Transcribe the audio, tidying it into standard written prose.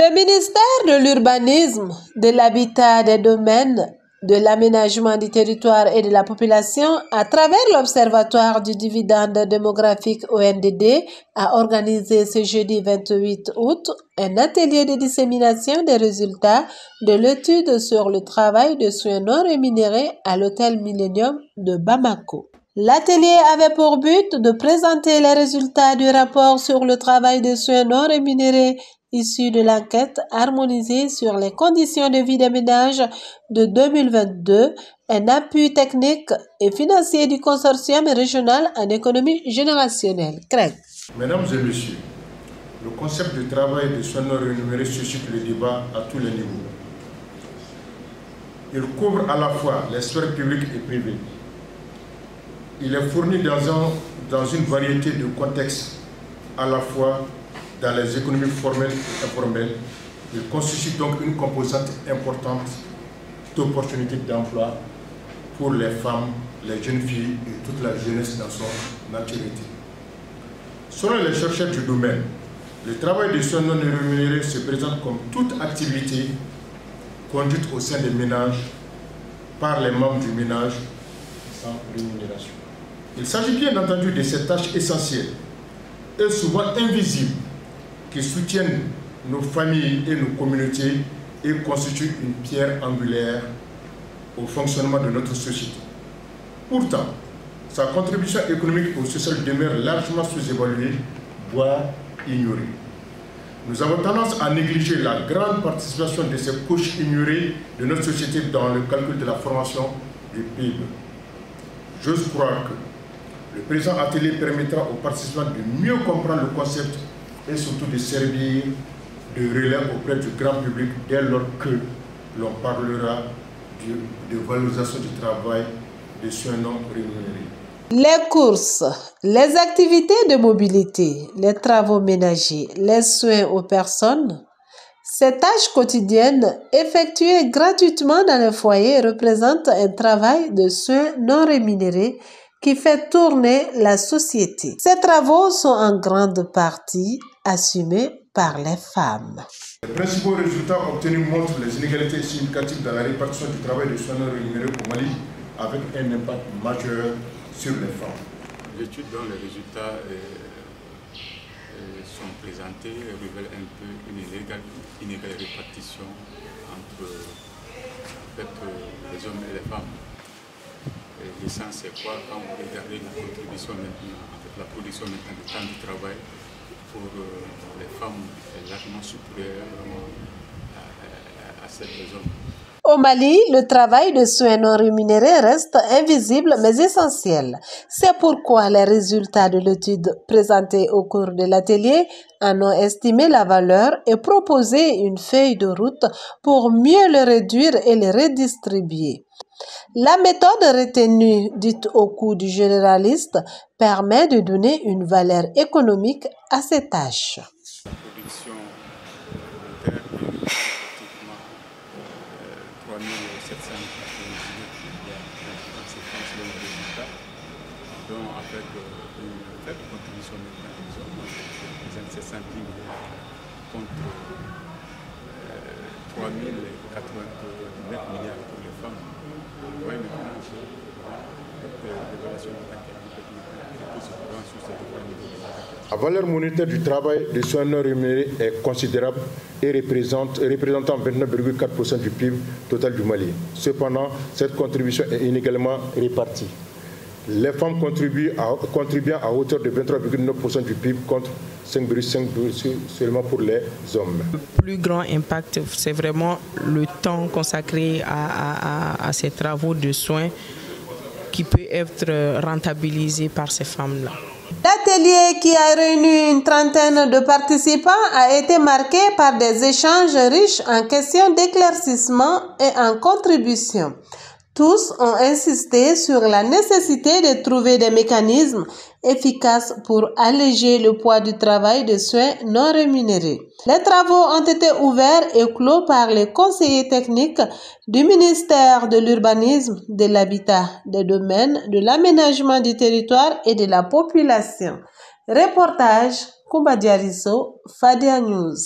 Le ministère de l'Urbanisme, de l'Habitat, des Domaines, de l'Aménagement du Territoire et de la Population, à travers l'Observatoire du dividende démographique ONDD, a organisé ce jeudi 28 août un atelier de dissémination des résultats de l'étude sur le travail de soins non rémunérés à l'hôtel Millennium de Bamako. L'atelier avait pour but de présenter les résultats du rapport sur le travail de soins non rémunérés issu de l'enquête harmonisée sur les conditions de vie des ménages de 2022, un appui technique et financier du consortium régional en économie générationnelle. Craig. Mesdames et messieurs, le concept de travail de soins non rémunérés suscite le débat à tous les niveaux. Il couvre à la fois les sphères publiques et privées. Il est fourni dans une variété de contextes, à la fois dans les économies formelles et informelles. Il constitue donc une composante importante d'opportunités d'emploi pour les femmes, les jeunes filles et toute la jeunesse dans son maturité. Selon les chercheurs du domaine, le travail de soins non rémunérés se présente comme toute activité conduite au sein des ménages par les membres du ménage sans rémunération. Il s'agit bien entendu de ces tâches essentielles et souvent invisibles qui soutiennent nos familles et nos communautés et constituent une pierre angulaire au fonctionnement de notre société. Pourtant, sa contribution économique au social demeure largement sous-évaluée, voire ignorée. Nous avons tendance à négliger la grande participation de ces couches ignorées de notre société dans le calcul de la formation du PIB. J'ose croire que le présent atelier permettra aux participants de mieux comprendre le concept et surtout de servir de relais auprès du grand public dès lors que l'on parlera de valorisation du travail des soins non rémunérés. Les courses, les activités de mobilité, les travaux ménagers, les soins aux personnes, ces tâches quotidiennes effectuées gratuitement dans les foyers représentent un travail de soins non rémunérés qui fait tourner la société. Ces travaux sont en grande partie assumés par les femmes. Les principaux résultats obtenus montrent les inégalités significatives dans la répartition du travail de soins non rémunérés au Mali, avec un impact majeur sur les femmes. L'étude dont les résultats sont présentés révèle un peu une inégale répartition entre les hommes et les femmes. L'essence, c'est quoi? Quand vous regardez la contribution maintenant, la production maintenant du temps de travail pour les femmes est largement supérieure à celle des hommes. Au Mali, le travail de soins non rémunérés reste invisible mais essentiel. C'est pourquoi les résultats de l'étude présentée au cours de l'atelier en ont estimé la valeur et proposé une feuille de route pour mieux le réduire et le redistribuer. La méthode retenue, dite au coût du généraliste, permet de donner une valeur économique à ces tâches. La production volontaire est pratiquement 3798 conséquences de résultats, dont avec une faible contribution des hommes, 710 milliards contre 3089 milliards pour les femmes. Oui, maintenant, la valeur monétaire du travail de soins non rémunérés est considérable et représentant 29,4% du PIB total du Mali. Cependant, cette contribution est inégalement répartie. Les femmes contribuent à hauteur de 23,9% du PIB contre 5,5% seulement pour les hommes. Le plus grand impact, c'est vraiment le temps consacré à ces travaux de soins qui peut être rentabilisé par ces femmes-là. L'atelier, qui a réuni une trentaine de participants, a été marqué par des échanges riches en questions d'éclaircissement et en contributions. Tous ont insisté sur la nécessité de trouver des mécanismes efficaces pour alléger le poids du travail de soins non rémunérés. Les travaux ont été ouverts et clos par les conseillers techniques du ministère de l'Urbanisme, de l'Habitat, des Domaines, de l'Aménagement du Territoire et de la Population. Reportage Koumba Diarisso, Fadia News.